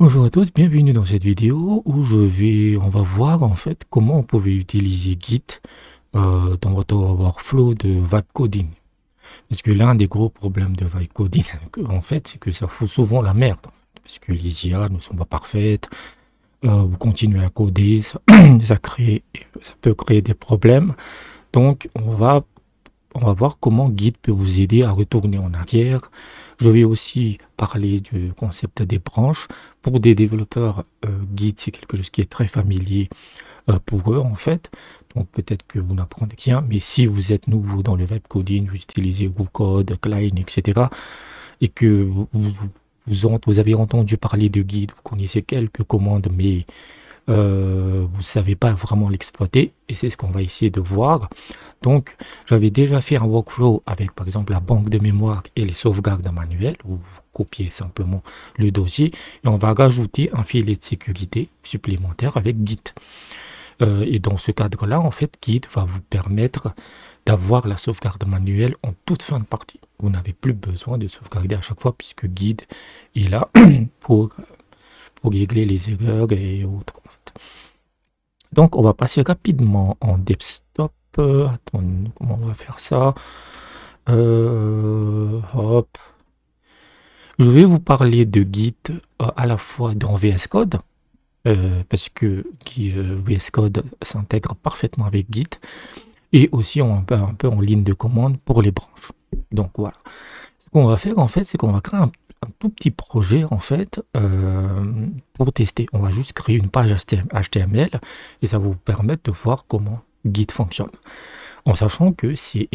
Bonjour à tous, bienvenue dans cette vidéo où on va voir en fait comment on pouvait utiliser Git dans votre workflow de vibe coding. Parce que l'un des gros problèmes de vibe coding, en fait, c'est que ça fout souvent la merde. En fait, parce que les IA ne sont pas parfaites, vous continuez à coder, ça peut créer des problèmes. Donc on va voir comment Git peut vous aider à retourner en arrière. Je vais aussi parler du concept des branches. Pour des développeurs, Git, c'est quelque chose qui est très familier pour eux, en fait. Donc, peut-être que vous n'apprenez rien, mais si vous êtes nouveau dans le web coding, vous utilisez WooCode, Klein, etc., et que vous avez entendu parler de Git, vous connaissez quelques commandes, mais vous ne savez pas vraiment l'exploiter, et c'est ce qu'on va essayer de voir. Donc, j'avais déjà fait un workflow avec, par exemple, la banque de mémoire et les sauvegardes manuelles, où vous copiez simplement le dossier, et on va rajouter un filet de sécurité supplémentaire avec Git. Et dans ce cadre-là, en fait, Git va vous permettre d'avoir la sauvegarde manuelle en toute fin de partie. Vous n'avez plus besoin de sauvegarder à chaque fois, puisque Git est là pour régler les erreurs et autres. En fait. Donc, on va passer rapidement en desktop. Attends, comment on va faire ça? Hop. Je vais vous parler de Git à la fois dans VS Code, parce que VS Code s'intègre parfaitement avec Git, et aussi un peu en ligne de commande pour les branches. Donc voilà. Ce qu'on va faire en fait, c'est qu'on va créer un tout petit projet en fait pour tester. On va juste créer une page HTML et ça va vous permettre de voir comment Git fonctionne. En sachant que c'est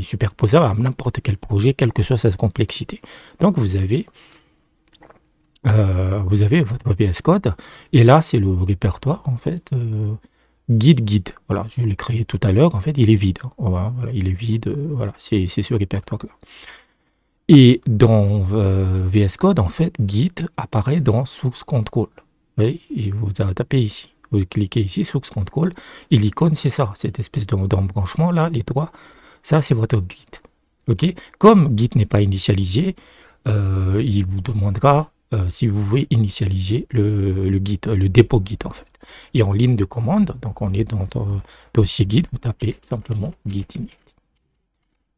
superposable à n'importe quel projet, quelle que soit sa complexité. Donc vous avez votre VS Code et là c'est le répertoire en fait Git. Voilà, je l'ai créé tout à l'heure. En fait, il est vide. Voilà, il est vide. Voilà, c'est ce répertoire-là. Et dans VS Code, en fait, Git apparaît dans Source Control. Oui, et vous tapez ici. Vous cliquez ici, Source Control. Et l'icône, c'est ça, cette espèce d'embranchement là, les trois. Ça, c'est votre Git. Ok. Comme Git n'est pas initialisé, il vous demandera si vous voulez initialiser le Git, le dépôt Git en fait. Et en ligne de commande, donc on est dans le dossier Git, vous tapez simplement Git init.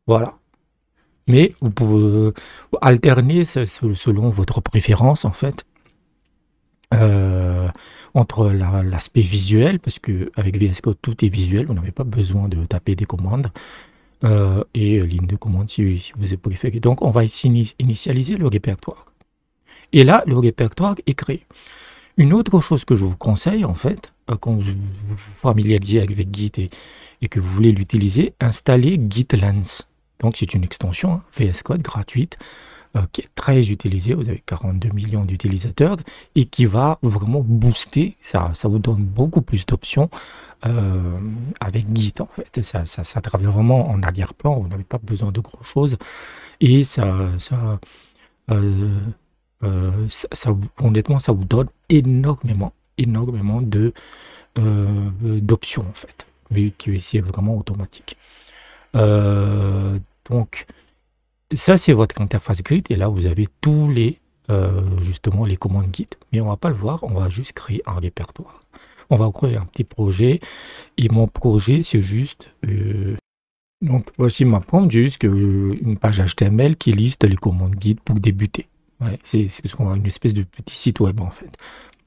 Voilà. Mais vous pouvez alterner selon votre préférence en fait entre l'aspect visuel, parce que avec VS Code tout est visuel, vous n'avez pas besoin de taper des commandes, et ligne de commande si vous préférez. Donc on va ici initialiser le répertoire. Et là, le répertoire est créé. Une autre chose que je vous conseille, en fait, quand vous vous familiarisez avec Git et que vous voulez l'utiliser, installez GitLens. Donc, c'est une extension VS Code gratuite qui est très utilisée. Vous avez 42 millions d'utilisateurs et qui va vraiment booster. Ça vous donne beaucoup plus d'options avec Git, en fait. Ça travaille vraiment en arrière-plan. Vous n'avez pas besoin de grand-chose. Et honnêtement, ça vous donne énormément d'options en fait, mais qui est vraiment automatique. Donc, ça c'est votre interface Git et là vous avez tous les justement les commandes Git. Mais on va pas le voir, on va juste créer un répertoire. On va créer un petit projet et mon projet c'est juste donc voici ma prompt, juste une page HTML qui liste les commandes Git pour débuter. Ouais, c'est une espèce de petit site web en fait.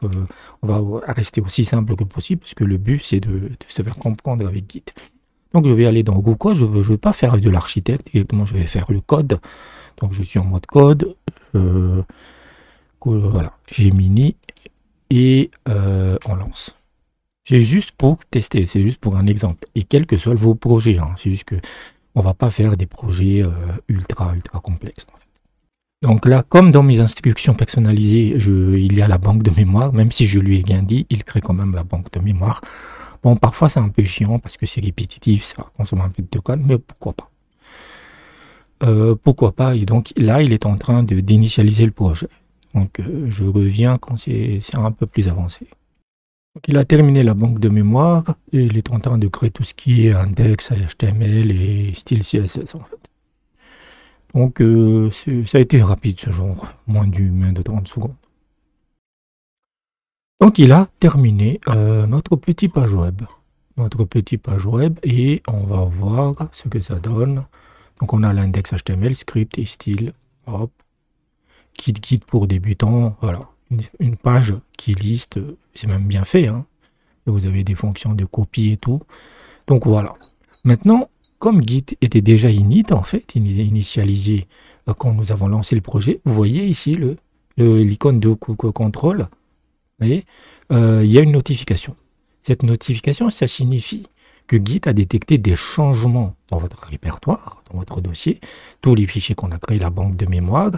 On va rester aussi simple que possible parce que le but c'est de se faire comprendre avec Git. Donc je vais aller dans Google, je ne vais pas faire de l'architecte, directement je vais faire le code. Donc je suis en mode code, voilà, j'ai mini et on lance. C'est juste pour tester, c'est juste pour un exemple. Et quels que soient vos projets, hein, c'est juste que on va pas faire des projets ultra complexes. En fait. Donc là, comme dans mes instructions personnalisées, il y a la banque de mémoire, même si je lui ai rien dit, il crée quand même la banque de mémoire. Bon, parfois c'est un peu chiant parce que c'est répétitif, ça consomme un peu de code, mais pourquoi pas. Pourquoi pas, et donc là, il est en train d'initialiser le projet. Donc je reviens quand c'est un peu plus avancé. Donc, il a terminé la banque de mémoire et il est en train de créer tout ce qui est index, HTML et style CSS en fait. Donc ça a été rapide ce genre, moins de 30 secondes. Donc, il a terminé notre petit page web. Notre petit page web et on va voir ce que ça donne. Donc, on a l'index HTML, script et style. Hop. Guide pour débutants. Voilà. Une page qui liste. C'est même bien fait. Hein. Et vous avez des fonctions de copie et tout. Donc, voilà. Maintenant, comme Git était déjà init, en fait, il est initialisé quand nous avons lancé le projet, vous voyez ici l'icône de contrôle. Vous voyez, il y a une notification. Cette notification, ça signifie que Git a détecté des changements dans votre répertoire, dans votre dossier, tous les fichiers qu'on a créés, la banque de mémoire,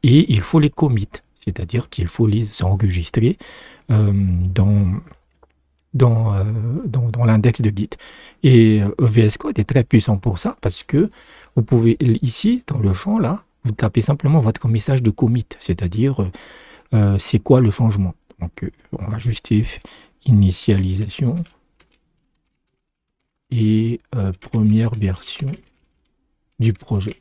et il faut les commit, c'est-à-dire qu'il faut les enregistrer dans l'index de Git. Et VS Code est très puissant pour ça, parce que vous pouvez, ici, dans le champ, là, vous tapez simplement votre message de commit, c'est-à-dire c'est quoi le changement. Donc, on va ajuster initialisation et première version du projet.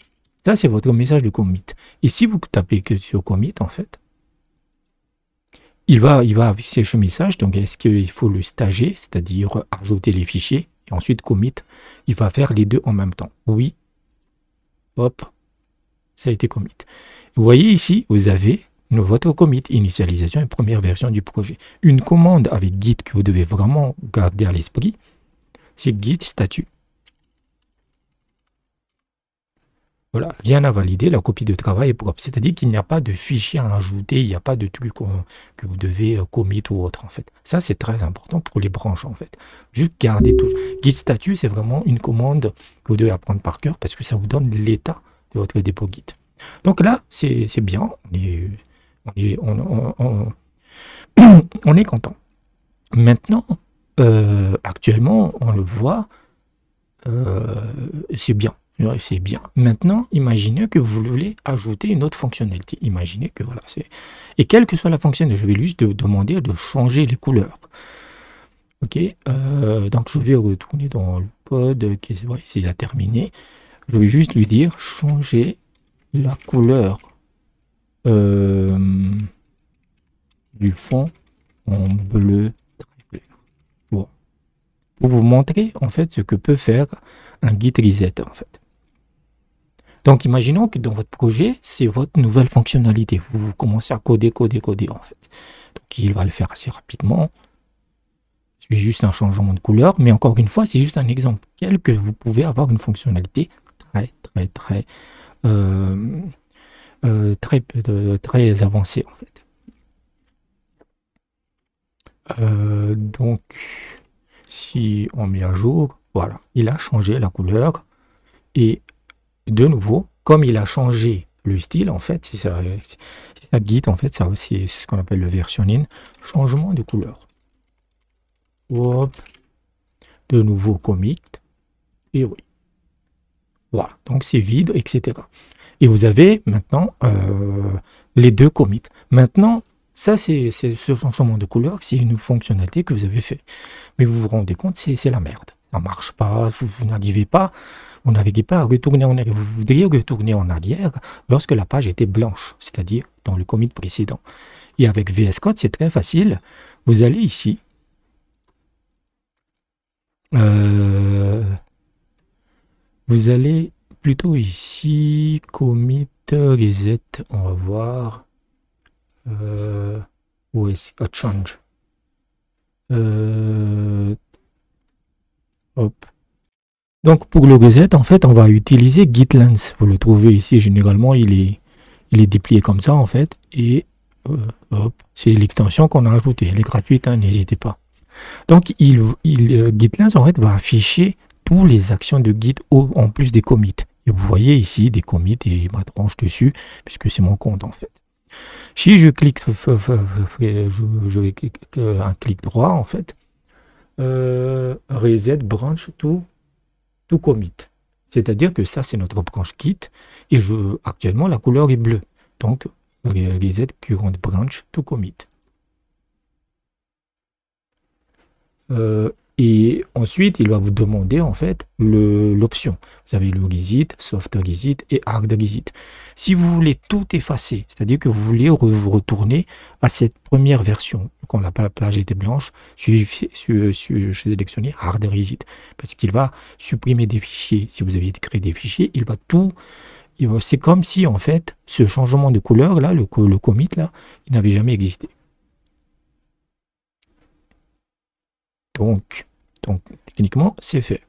Ça, c'est votre message de commit. Et si vous tapez que sur commit, en fait, il va afficher ce message. Donc, est-ce qu'il faut le stager, c'est-à-dire ajouter les fichiers, et ensuite commit. Il va faire les deux en même temps. Oui. Hop. Ça a été commit. Vous voyez ici, vous avez votre commit, initialisation et première version du projet. Une commande avec Git que vous devez vraiment garder à l'esprit, c'est Git statut. Voilà, rien à valider, la copie de travail est propre. C'est-à-dire qu'il n'y a pas de fichier à ajouter, il n'y a pas de truc que vous devez commit ou autre en fait. Ça, c'est très important pour les branches en fait. Juste garder tout. Git statut, c'est vraiment une commande que vous devez apprendre par cœur parce que ça vous donne l'état de votre dépôt Git. Donc là, c'est bien, on est content. Maintenant, actuellement, on le voit, c'est bien. C'est bien. Maintenant, imaginez que vous voulez ajouter une autre fonctionnalité. Imaginez que voilà, c'est... Et quelle que soit la fonctionnalité, je vais juste demander de changer les couleurs. Ok, donc je vais retourner dans le code, il a terminé. Je vais juste lui dire changer la couleur du fond en bleu très clair. Bon. Pour vous montrer en fait ce que peut faire un git reset en fait. Donc imaginons que dans votre projet, c'est votre nouvelle fonctionnalité. Vous commencez à coder en fait. Donc il va le faire assez rapidement. C'est juste un changement de couleur, mais encore une fois, c'est juste un exemple. Quel que vous pouvez avoir une fonctionnalité très avancée en fait. Donc si on met à jour, voilà, il a changé la couleur et de nouveau, comme il a changé le style, en fait, si ça Git, en fait, ça aussi, c'est ce qu'on appelle le versioning, changement de couleur. Hop, de nouveau commit, et oui. Voilà, donc c'est vide, etc. Et vous avez maintenant les deux commits. Maintenant, ça, c'est ce changement de couleur, c'est une fonctionnalité que vous avez fait. Mais vous vous rendez compte, c'est la merde. Ça ne marche pas, vous n'arrivez pas. Vous n'arrivez pas à retourner en arrière. Vous voudriez retourner en arrière lorsque la page était blanche, c'est-à-dire dans le commit précédent. Et avec VS Code, c'est très facile. Vous allez ici. Vous allez plutôt ici, commit, reset, on va voir. Où est-ce change. Hop. Donc pour le reset, en fait, on va utiliser GitLens. Vous le trouvez ici, généralement, il est déplié comme ça, en fait. Et hop, c'est l'extension qu'on a ajoutée. Elle est gratuite, hein, n'hésitez pas. Donc GitLens, en fait, va afficher toutes les actions de Git en plus des commits. Et vous voyez ici des commits et ma tranche dessus, puisque c'est mon compte, en fait. Si je clique, je vais cliquer un clic droit, en fait, reset branch to commit. C'est-à-dire que ça, c'est notre branche Git. Et actuellement, la couleur est bleue. Donc, reset current branch to commit. Et ensuite, il va vous demander en fait l'option. Vous avez le Reset, Soft Reset et Hard Reset. Si vous voulez tout effacer, c'est-à-dire que vous voulez vous retourner à cette première version, quand la plage était blanche, sélectionnez Hard Reset, parce qu'il va supprimer des fichiers. Si vous aviez créé des fichiers, il va tout... C'est comme si en fait, ce changement de couleur là, le commit là, il n'avait jamais existé. Donc, techniquement, c'est fait.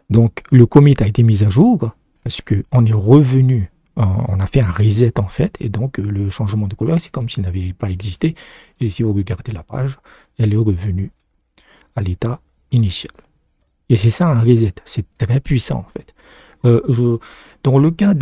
Donc, le commit a été mis à jour parce qu'on est revenu, on a fait un reset en fait, et donc le changement de couleur, c'est comme s'il n'avait pas existé. Et si vous regardez la page, elle est revenue à l'état initial. Et c'est ça un reset, c'est très puissant en fait. Dans le cas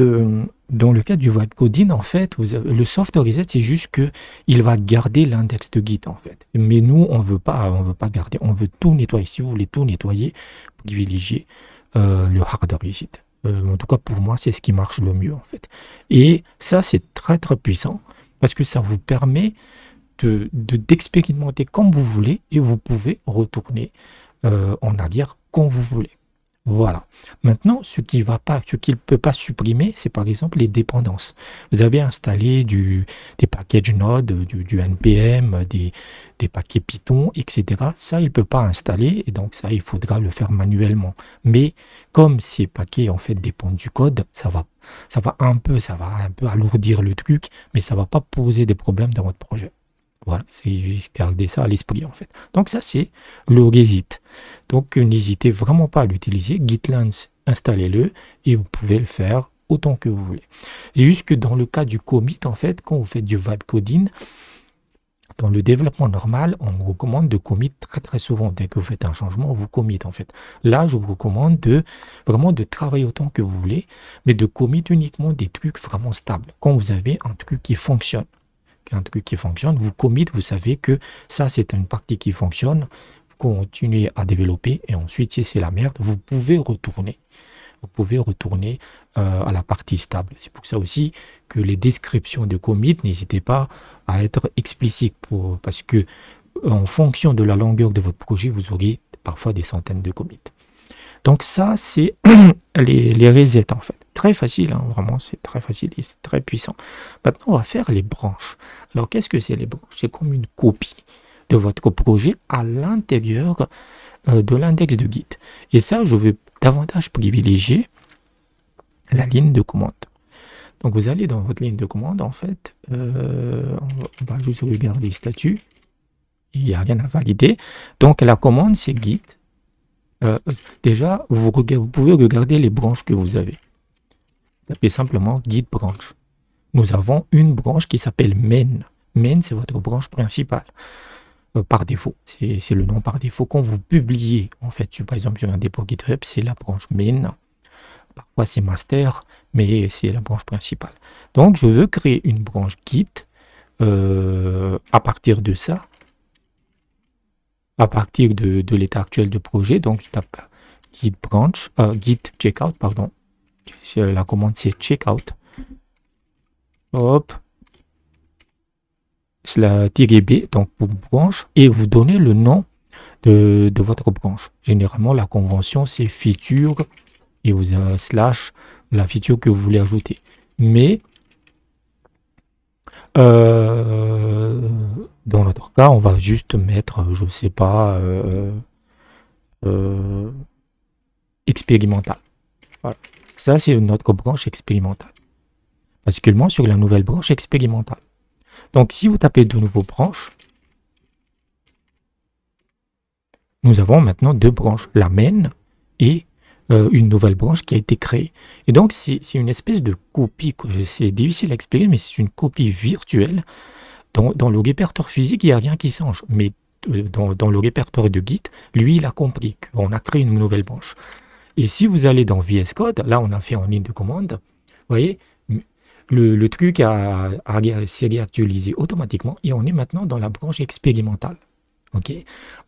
du vibe coding, en fait, le soft reset, c'est juste que il va garder l'index de Git, en fait. Mais nous, on veut pas garder, on veut tout nettoyer. Si vous voulez tout nettoyer, privilégiez le hard reset. En tout cas, pour moi, c'est ce qui marche le mieux, en fait. Et ça, c'est très, très puissant parce que ça vous permet d'expérimenter comme vous voulez et vous pouvez retourner en arrière quand vous voulez. Voilà. Maintenant, ce qu'il ne peut pas supprimer, c'est par exemple les dépendances. Vous avez installé des packages Node, du NPM, des paquets Python, etc. Ça, il ne peut pas installer et donc ça, il faudra le faire manuellement. Mais comme ces paquets en fait dépendent du code, ça va un peu alourdir le truc, mais ça ne va pas poser des problèmes dans votre projet. Voilà, c'est juste garder ça à l'esprit en fait. Donc ça c'est le reset. Donc n'hésitez vraiment pas à l'utiliser. Gitlance, installez-le et vous pouvez le faire autant que vous voulez. C'est juste que dans le cas du commit en fait, quand vous faites du vibe coding, dans le développement normal, on vous recommande de commit très très souvent. Dès que vous faites un changement, on vous commit en fait. Là, je vous recommande vraiment de travailler autant que vous voulez, mais de commit uniquement des trucs vraiment stables. Quand vous avez un truc qui fonctionne. Un truc qui fonctionne, vous commit, vous savez que ça c'est une partie qui fonctionne, vous continuez à développer et ensuite si c'est la merde, vous pouvez retourner à la partie stable. C'est pour ça aussi que les descriptions de commit, n'hésitez pas à être explicite parce que en fonction de la longueur de votre projet, vous aurez parfois des centaines de commits. Donc ça, c'est les resets en fait. Très facile, hein, vraiment, c'est très facile et c'est très puissant. Maintenant, on va faire les branches. Alors, qu'est-ce que c'est les branches? C'est comme une copie de votre projet à l'intérieur de l'index de Git. Et ça, je vais davantage privilégier la ligne de commande. Donc, vous allez dans votre ligne de commande, en fait, on va juste regarder le statut. Il n'y a rien à valider. Donc, la commande, c'est Git. Déjà, vous pouvez regarder les branches que vous avez. Tapez simplement Git branch. Nous avons une branche qui s'appelle main. Main, c'est votre branche principale. Par défaut, c'est le nom par défaut. Quand vous publiez, en fait, par exemple, sur un dépôt GitHub, c'est la branche main. Parfois, c'est master, mais c'est la branche principale. Donc, je veux créer une branche Git à partir de ça. À partir de l'état actuel du projet, donc je tape git branch, git checkout, pardon. La commande c'est checkout. Hop. /b, donc pour branche, et vous donnez le nom de votre branche. Généralement, la convention c'est feature et vous slash la feature que vous voulez ajouter. Mais dans notre cas, on va juste mettre, je ne sais pas, expérimental. Voilà. Ça, c'est notre branche expérimentale. Particulièrement sur la nouvelle branche expérimentale. Donc, si vous tapez de nouveau branche, nous avons maintenant deux branches, la main et une nouvelle branche qui a été créée. Et donc, c'est une espèce de copie. C'est difficile à expliquer, mais c'est une copie virtuelle. Dans le répertoire physique, il n'y a rien qui change. Mais dans le répertoire de Git, lui, il a compris qu'on a créé une nouvelle branche. Et si vous allez dans VS Code, là, on a fait en ligne de commande, vous voyez, le truc s'est réactualisé automatiquement et on est maintenant dans la branche expérimentale. Ok.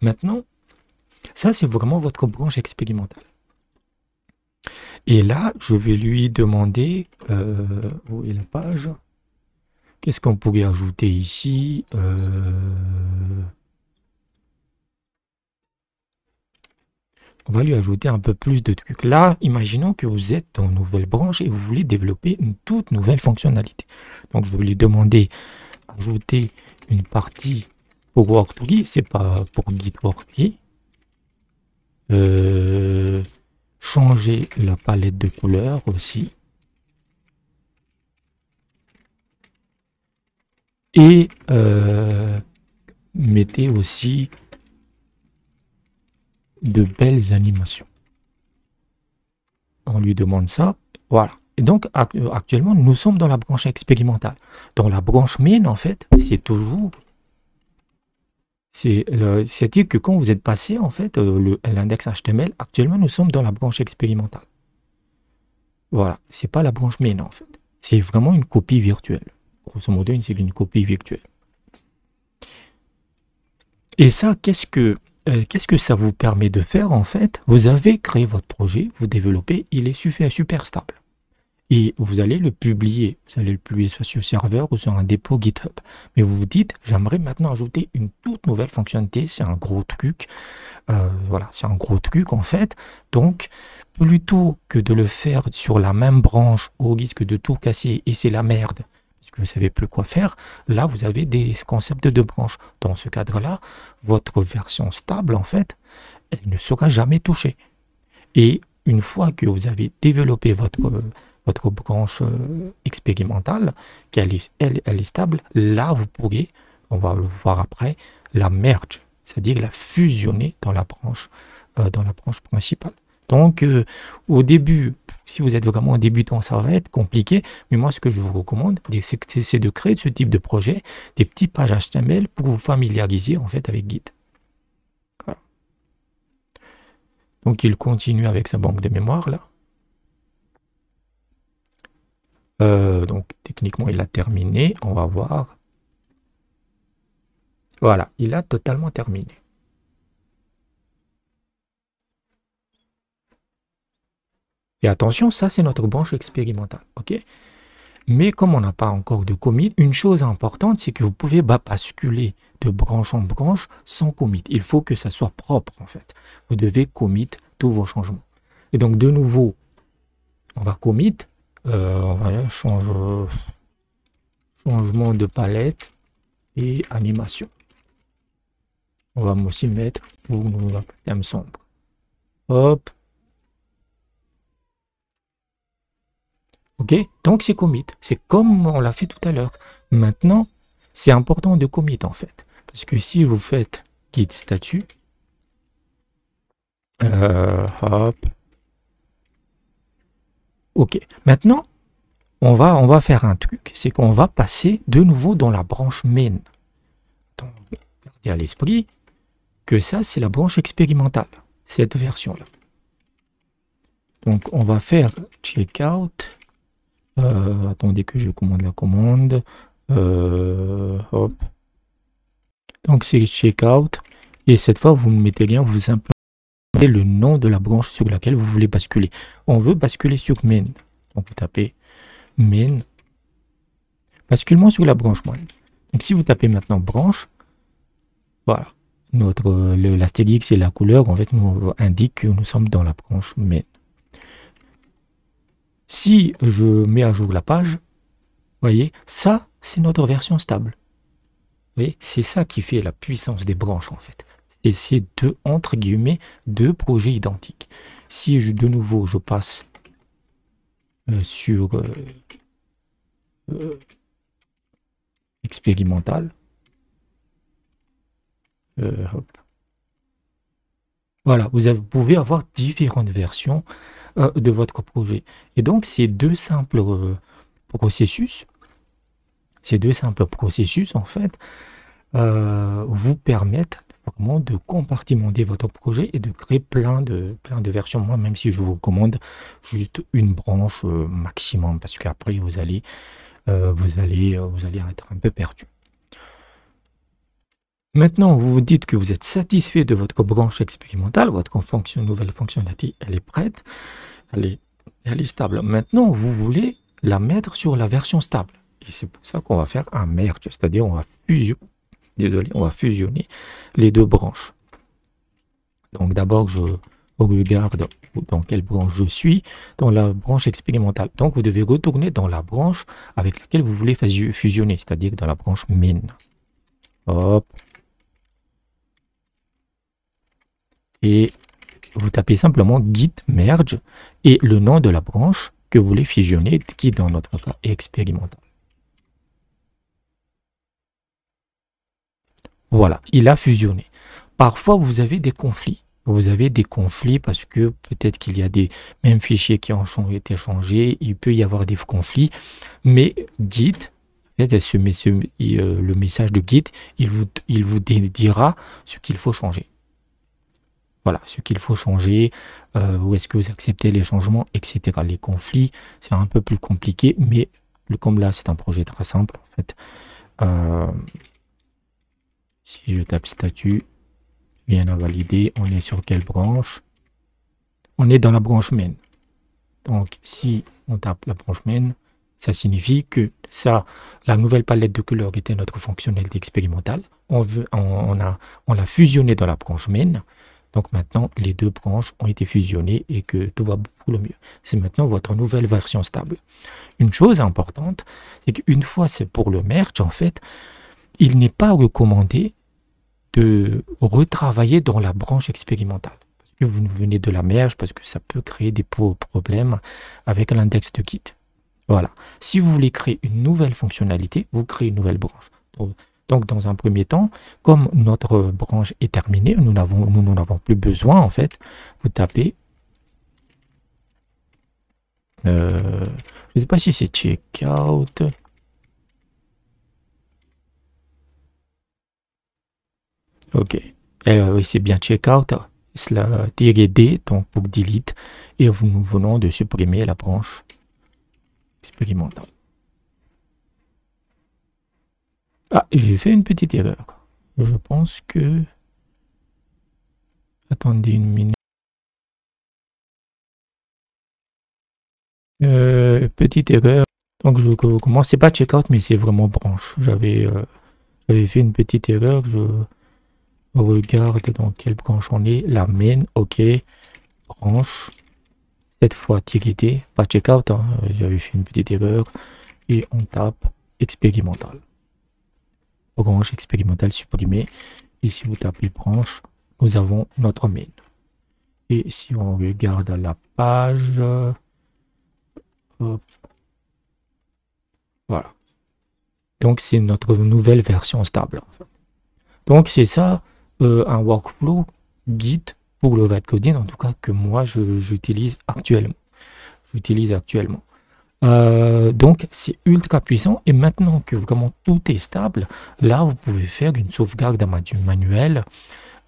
Maintenant, ça, c'est vraiment votre branche expérimentale. Et là, je vais lui demander, où est la page? Qu'est-ce qu'on pourrait ajouter ici? on va lui ajouter un peu plus de trucs. Là, imaginons que vous êtes dans une nouvelle branche et vous voulez développer une toute nouvelle fonctionnalité. Donc, je vais lui demander ajouter une partie pour WorkTree, c'est pas pour Git WorkTree. Changer la palette de couleurs aussi. Et mettez aussi de belles animations. On lui demande ça. Voilà. Et donc, actuellement, nous sommes dans la branche expérimentale. Dans la branche main, en fait, c'est toujours... C'est-à-dire que quand vous êtes passé, en fait, l'index HTML, actuellement, nous sommes dans la branche expérimentale. Voilà. C'est pas la branche main, en fait. C'est vraiment une copie virtuelle. Grosso modo, c'est une copie virtuelle. Et ça, qu'est-ce que ça vous permet de faire, en fait? Vous avez créé votre projet, vous développez, il est super stable. Et vous allez le publier. Vous allez le publier soit sur serveur ou sur un dépôt GitHub. Mais vous vous dites, j'aimerais maintenant ajouter une toute nouvelle fonctionnalité. C'est un gros truc. Voilà, c'est un gros truc en fait. Donc, plutôt que de le faire sur la même branche au risque de tout casser et c'est la merde, parce que vous ne savez plus quoi faire, là, vous avez des concepts de branches. Dans ce cadre-là, votre version stable, en fait, elle ne sera jamais touchée. Et une fois que vous avez développé votre branche expérimentale, qu'elle est stable, là vous pourrez, on va le voir après, la merge, c'est-à-dire la fusionner dans la branche principale. Donc au début, si vous êtes vraiment débutant, ça va être compliqué, mais moi ce que je vous recommande, c'est de créer ce type de projet, des petites pages HTML pour vous familiariser en fait avec Git. Voilà. Donc il continue avec sa banque de mémoire là. Donc techniquement il a terminé, on va voir. Voilà, il a totalement terminé. Et attention, ça c'est notre branche expérimentale, ok? Mais comme on n'a pas encore de commit, une chose importante, c'est que vous pouvez basculer de branche en branche sans commit. Il faut que ça soit propre en fait. Vous devez commit tous vos changements. Et donc de nouveau, on va commit. On va changer changement de palette et animation. On va aussi mettre pour nos thèmes sombres. Hop. Ok, donc c'est commit. C'est comme on l'a fait tout à l'heure. Maintenant, c'est important de commit en fait. Parce que si vous faites git statut, hop. Ok, maintenant, on va faire un truc, c'est qu'on va passer de nouveau dans la branche main. Donc, gardez à l'esprit que ça, c'est la branche expérimentale, cette version-là. Donc, on va faire checkout. Attendez que je commande la commande. Hop. Donc, c'est checkout. Et cette fois, vous ne mettez rien, vous implémentez le nom de la branche sur laquelle vous voulez basculer. On veut basculer sur main. Donc, vous tapez main, basculement sur la branche main. Donc si vous tapez maintenant branche, voilà, l'astérix et la couleur en fait nous indique que nous sommes dans la branche main. Si je mets à jour la page, vous voyez, ça c'est notre version stable. Vous voyez, c'est ça qui fait la puissance des branches en fait. C'est ces deux, entre guillemets, deux projets identiques. Si de nouveau je passe sur expérimental. Hop. Voilà, vous pouvez avoir différentes versions de votre projet. Et donc, ces deux simples processus, en fait, vous permettent vraiment de compartimenter votre projet et de créer plein de versions. Moi, même si je vous recommande juste une branche maximum, parce qu'après, vous allez être un peu perdu. Maintenant, vous vous dites que vous êtes satisfait de votre branche expérimentale, votre nouvelle fonctionnalité, elle est prête, elle est stable. Maintenant, vous voulez la mettre sur la version stable. Et c'est pour ça qu'on va faire un merge, c'est-à-dire on va fusionner les deux branches. Donc d'abord, je regarde dans quelle branche je suis, dans la branche expérimentale. Donc, vous devez retourner dans la branche avec laquelle vous voulez fusionner, c'est-à-dire dans la branche main. Hop. Et vous tapez simplement git merge et le nom de la branche que vous voulez fusionner, qui dans notre cas est expérimental. Voilà, il a fusionné. Parfois, vous avez des conflits. Vous avez des conflits parce que peut-être qu'il y a des mêmes fichiers qui ont été changés. Il peut y avoir des conflits. Mais Git, en fait, le message de Git, il vous dira ce qu'il faut changer. Voilà, ce qu'il faut changer, où est-ce que vous acceptez les changements, etc. Les conflits, c'est un peu plus compliqué, mais comme là, c'est un projet très simple, en fait. Si je tape statut, rien à valider, on est sur quelle branche? On est dans la branche main. Donc, si on tape la branche main, ça signifie que ça, la nouvelle palette de couleurs était notre fonctionnalité expérimentale. On l'a fusionné dans la branche main. Donc maintenant, les deux branches ont été fusionnées et que tout va beaucoup le mieux. C'est maintenant votre nouvelle version stable. Une chose importante, c'est qu'une fois c'est pour le merge, en fait, il n'est pas recommandé de retravailler dans la branche expérimentale. Parce que vous venez de la merge, parce que ça peut créer des problèmes avec l'index de Git. Voilà. Si vous voulez créer une nouvelle fonctionnalité, vous créez une nouvelle branche. Donc, dans un premier temps, comme notre branche est terminée, nous n'en avons plus besoin, en fait. Vous tapez. Je ne sais pas si c'est checkout. Ok. Oui, c'est bien checkout. Cela -d, donc pour delete. Et nous venons de supprimer la branche expérimentale. Ah, j'ai fait une petite erreur. Je pense que... Attendez une minute. Petite erreur. Donc je recommence. C'est pas checkout, mais c'est vraiment branche. J'avais fait une petite erreur. Je regarde dans quelle branche on est. La main, ok. Branche. Cette fois -d, pas checkout. Hein. J'avais fait une petite erreur. Et on tape expérimental. Branche expérimentale supprimée. Et si vous tapez branche, nous avons notre main. Et si on regarde la page, hop, voilà. Donc c'est notre nouvelle version stable. En fait. Donc c'est ça un workflow Git pour le vibe coding, en tout cas que moi j'utilise actuellement. Donc c'est ultra puissant et maintenant que vraiment tout est stable, là vous pouvez faire une sauvegarde manuelle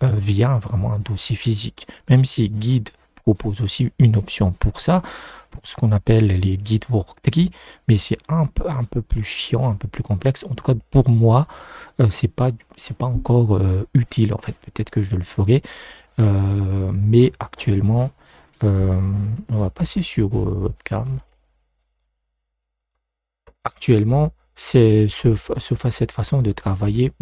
via vraiment un dossier physique. Même si Git propose aussi une option pour ça, pour ce qu'on appelle les Git worktree, mais c'est un peu plus chiant, un peu plus complexe. En tout cas pour moi, c'est pas encore utile en fait. Peut-être que je le ferai, mais actuellement, on va passer sur webcam. Actuellement, cette façon de travailler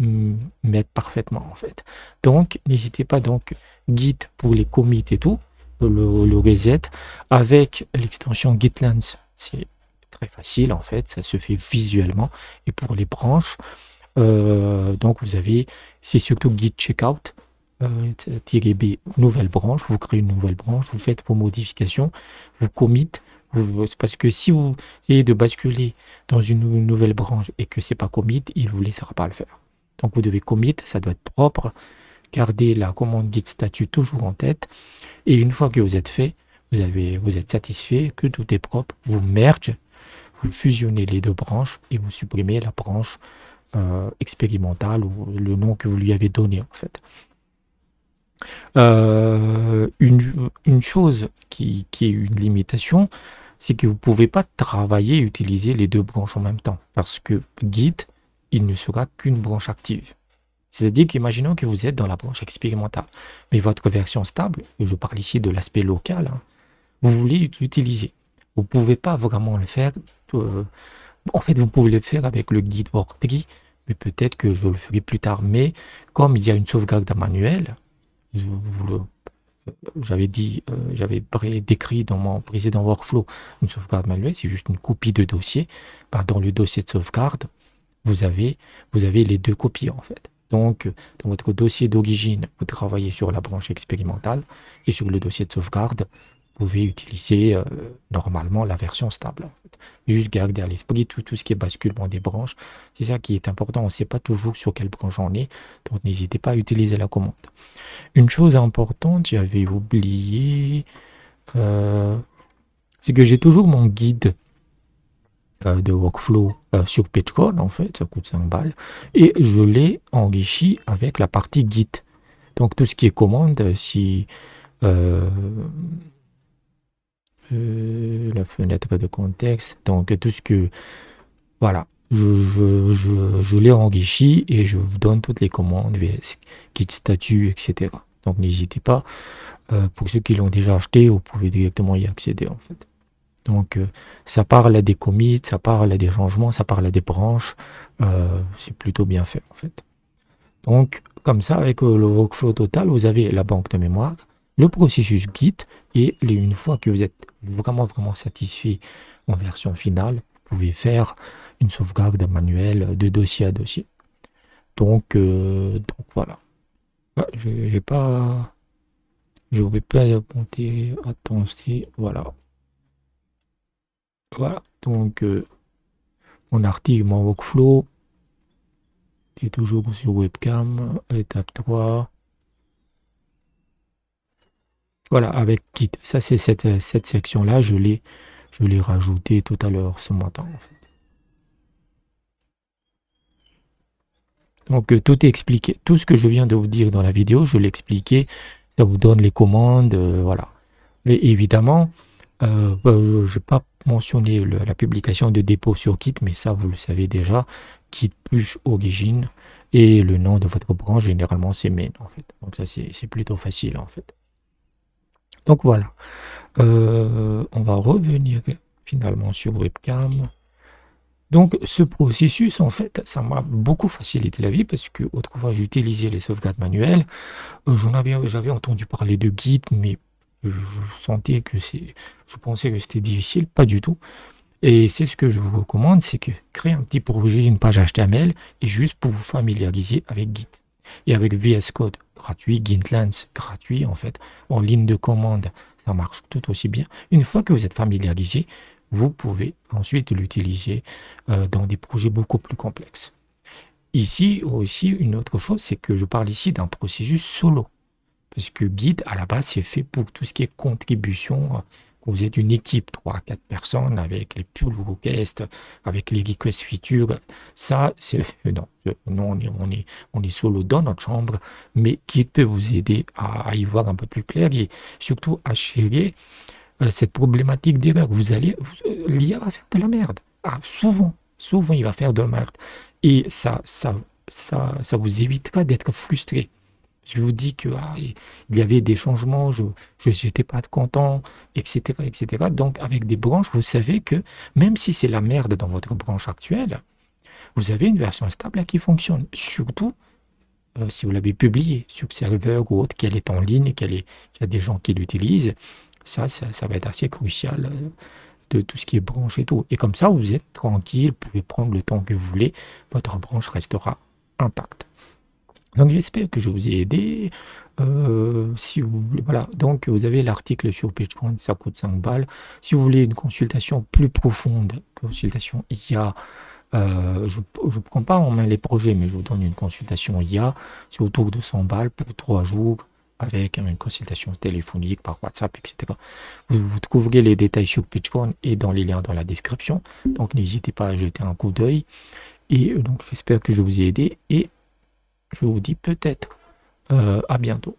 m'aide parfaitement en fait. Donc, n'hésitez pas, donc, Git pour les commits et tout, le reset, avec l'extension Gitlance, c'est très facile en fait, ça se fait visuellement. Et pour les branches, donc vous avez, c'est surtout Git checkout, -b, nouvelle branche, vous créez une nouvelle branche, vous faites vos modifications, vous commit. C'est parce que si vous essayez de basculer dans une nouvelle branche et que c'est pas commit, il vous laissera pas le faire. Donc vous devez commit, ça doit être propre, gardez la commande git statut toujours en tête, et une fois que vous êtes fait, vous êtes satisfait que tout est propre, vous merge, vous fusionnez les deux branches et vous supprimez la branche expérimentale ou le nom que vous lui avez donné en fait. Une chose qui est une limitation, c'est que vous ne pouvez pas travailler et utiliser les deux branches en même temps. Parce que Git, il ne sera qu'une branche active. C'est-à-dire qu'imaginons que vous êtes dans la branche expérimentale, mais votre version stable, et je parle ici de l'aspect local, hein, vous voulez l'utiliser. Vous ne pouvez pas vraiment le faire. En fait, vous pouvez le faire avec le Git worktree, mais peut-être que je le ferai plus tard. Mais comme il y a une sauvegarde manuelle, j'avais dit, décrit dans mon précédent workflow une sauvegarde manuelle, c'est juste une copie de dossier. Bah, dans le dossier de sauvegarde, vous avez, vous avez les deux copies en fait. Donc, dans votre dossier d'origine, vous travaillez sur la branche expérimentale et sur le dossier de sauvegarde, vous pouvez utiliser normalement la version stable. En fait. Juste garder à l'esprit tout ce qui est basculement des branches. C'est ça qui est important. On ne sait pas toujours sur quelle branche on est. Donc, n'hésitez pas à utiliser la commande. Une chose importante, j'avais oublié, euh, c'est que j'ai toujours mon guide de workflow sur PageCode, en fait, ça coûte 5 balles, et je l'ai enrichi avec la partie Git. Donc tout ce qui est commande, si euh, la fenêtre de contexte, donc tout ce que, voilà, je l'ai enrichi et je vous donne toutes les commandes, VS, Git statut, etc. Donc n'hésitez pas, pour ceux qui l'ont déjà acheté, vous pouvez directement y accéder en fait. Donc, ça parle à des commits, ça parle à des changements, ça parle à des branches. C'est plutôt bien fait, en fait. Donc, comme ça, avec le workflow total, vous avez la banque de mémoire, le processus Git, et une fois que vous êtes vraiment satisfait en version finale, vous pouvez faire une sauvegarde manuelle de dossier à dossier. Donc voilà. Ah, j'ai pas... Je ne vais pas monter. Attention, voilà. Voilà, donc mon article, mon workflow est toujours sur webcam, étape 3. Voilà, avec Git. Ça, c'est cette section-là, je l'ai rajouté tout à l'heure ce matin, en fait. Donc, tout est expliqué. Tout ce que je viens de vous dire dans la vidéo, je l'ai expliqué. Ça vous donne les commandes, voilà. Et évidemment, je n'ai pas mentionné la publication de dépôt sur Git, mais ça, vous le savez déjà. Git plus origine et le nom de votre branche, généralement, c'est main, en fait. Donc, ça, c'est plutôt facile, en fait. Donc, voilà. On va revenir finalement sur webcam. Donc, ce processus, en fait, ça m'a beaucoup facilité la vie parce que autrefois, j'utilisais les sauvegardes manuelles. J'avais entendu parler de Git, mais je sentais que je pensais que c'était difficile, pas du tout. Et c'est ce que je vous recommande, c'est que créer un petit projet, une page HTML, et juste pour vous familiariser avec Git. Et avec VS Code gratuit, GitLens gratuit, en fait, en ligne de commande, ça marche tout aussi bien. Une fois que vous êtes familiarisé, vous pouvez ensuite l'utiliser dans des projets beaucoup plus complexes. Ici aussi, une autre chose, c'est que je parle ici d'un processus solo. Parce que Git, à la base, c'est fait pour tout ce qui est contribution. Vous êtes une équipe, 3-4 personnes, avec les pull requests, avec les request features. Ça, c'est... Non, on est solo dans notre chambre, mais Git peut vous aider à y voir un peu plus clair et surtout à gérer cette problématique d'erreur. L'IA va faire de la merde. Ah, souvent, il va faire de la merde. Et ça vous évitera d'être frustré. Je vous dis que il y avait des changements, je n'étais pas content, etc., etc. Donc, avec des branches, vous savez que même si c'est la merde dans votre branche actuelle, vous avez une version stable qui fonctionne. Surtout si vous l'avez publié sur serveur ou autre, qu'elle est en ligne, qu'il y a des gens qui l'utilisent. Ça va être assez crucial de tout ce qui est branche et tout. Et comme ça, vous êtes tranquille, vous pouvez prendre le temps que vous voulez, votre branche restera intacte. Donc j'espère que je vous ai aidé. Si vous voulez, voilà, donc vous avez l'article sur PageCode, ça coûte 5 balles. Si vous voulez une consultation plus profonde, consultation IA, je ne prends pas en main les projets, mais je vous donne une consultation IA, c'est autour de 100 balles pour 3 jours, avec une consultation téléphonique par WhatsApp, etc. Vous trouverez les détails sur PageCode et dans les liens dans la description. Donc n'hésitez pas à jeter un coup d'œil. Et donc j'espère que je vous ai aidé et je vous dis peut-être à bientôt.